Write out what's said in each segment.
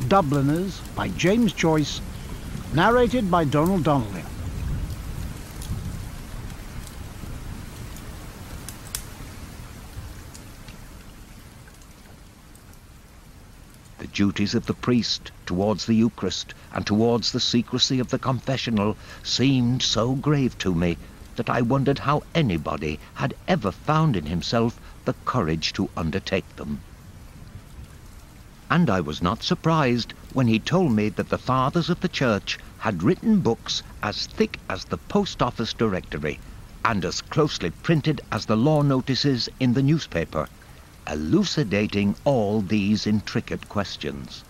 Dubliners by James Joyce, narrated by Donnelly. The duties of the priest towards the Eucharist and towards the secrecy of the confessional seemed so grave to me that I wondered how anybody had ever found in himself the courage to undertake them. And I was not surprised when he told me that the fathers of the church had written books as thick as the post office directory and as closely printed as the law notices in the newspaper, elucidating all these intricate questions.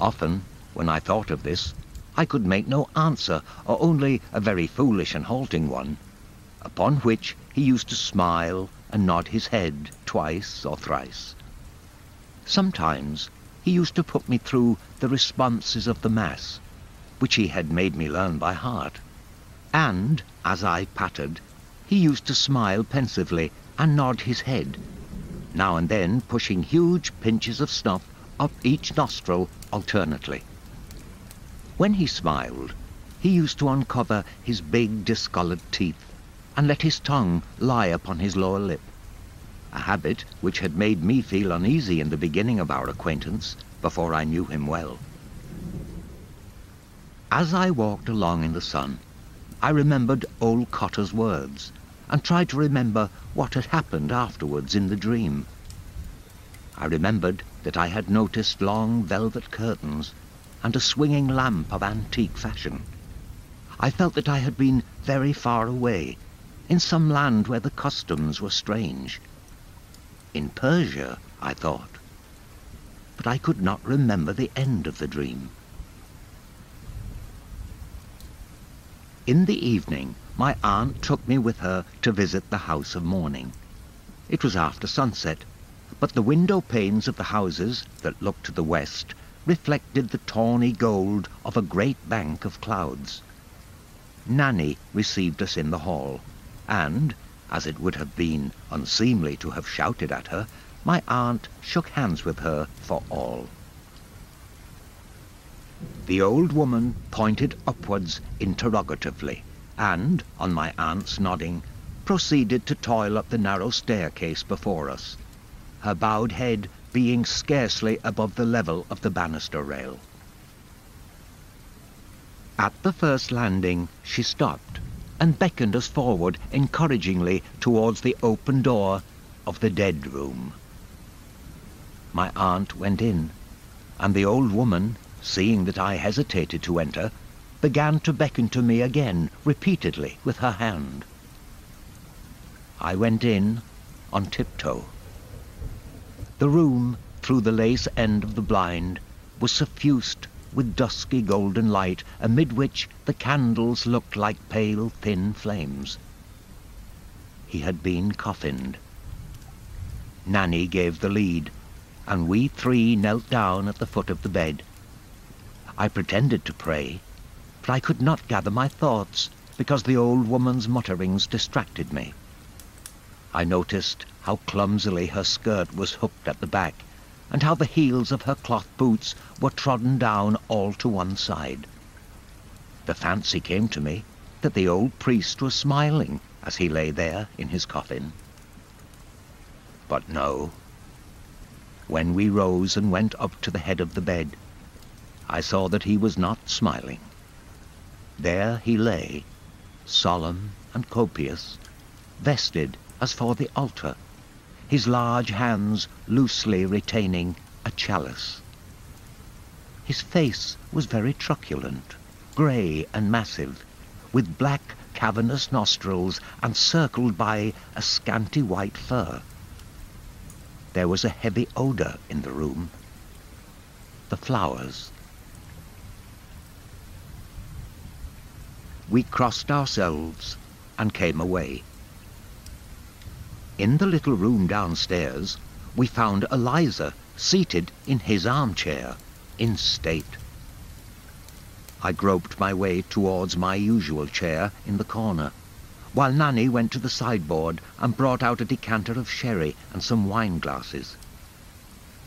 Often, when I thought of this, I could make no answer, or only a very foolish and halting one, upon which he used to smile and nod his head twice or thrice. Sometimes he used to put me through the responses of the Mass, which he had made me learn by heart, and, as I pattered, he used to smile pensively and nod his head, now and then pushing huge pinches of snuff up each nostril alternately. When he smiled, he used to uncover his big discoloured teeth and let his tongue lie upon his lower lip, a habit which had made me feel uneasy in the beginning of our acquaintance, before I knew him well. As I walked along in the sun, I remembered old Cotter's words, and tried to remember what had happened afterwards in the dream. I remembered that I had noticed long velvet curtains and a swinging lamp of antique fashion. I felt that I had been very far away, in some land where the customs were strange. In Persia, I thought, but I could not remember the end of the dream. In the evening, my aunt took me with her to visit the house of mourning. It was after sunset, but the window panes of the houses that looked to the west reflected the tawny gold of a great bank of clouds. Nanny received us in the hall, and, as it would have been unseemly to have shouted at her, my aunt shook hands with her for all. The old woman pointed upwards interrogatively, and, on my aunt's nodding, proceeded to toil up the narrow staircase before us, her bowed head being scarcely above the level of the banister rail. At the first landing she stopped, and beckoned us forward encouragingly towards the open door of the dead room. My aunt went in, and the old woman, seeing that I hesitated to enter, began to beckon to me again repeatedly with her hand. I went in on tiptoe. The room, through the lace end of the blind, was suffused with dusky golden light, amid which the candles looked like pale, thin flames. He had been coffined. Nanny gave the lead, and we three knelt down at the foot of the bed. I pretended to pray, but I could not gather my thoughts, because the old woman's mutterings distracted me. I noticed how clumsily her skirt was hooked at the back, and how the heels of her cloth boots were trodden down all to one side. The fancy came to me that the old priest was smiling as he lay there in his coffin. But no. When we rose and went up to the head of the bed, I saw that he was not smiling. There he lay, solemn and copious, vested as for the altar, his large hands loosely retaining a chalice. His face was very truculent, grey and massive, with black cavernous nostrils and circled by a scanty white fur. There was a heavy odour in the room. The flowers. We crossed ourselves and came away. In the little room downstairs, we found Eliza seated in his armchair, in state. I groped my way towards my usual chair in the corner, while Nanny went to the sideboard and brought out a decanter of sherry and some wine glasses.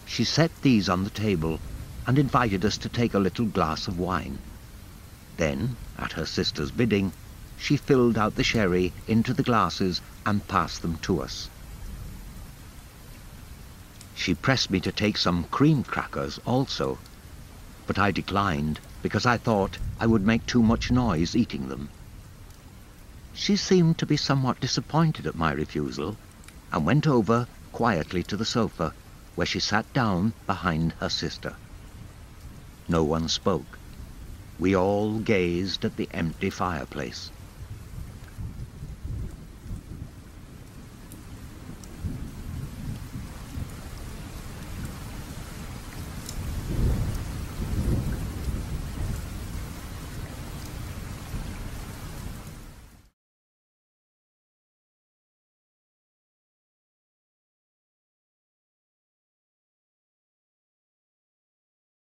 She set these on the table, and invited us to take a little glass of wine. Then, at her sister's bidding, she filled out the sherry into the glasses and passed them to us. She pressed me to take some cream crackers also, but I declined because I thought I would make too much noise eating them. She seemed to be somewhat disappointed at my refusal, and went over quietly to the sofa, where she sat down behind her sister. No one spoke. We all gazed at the empty fireplace.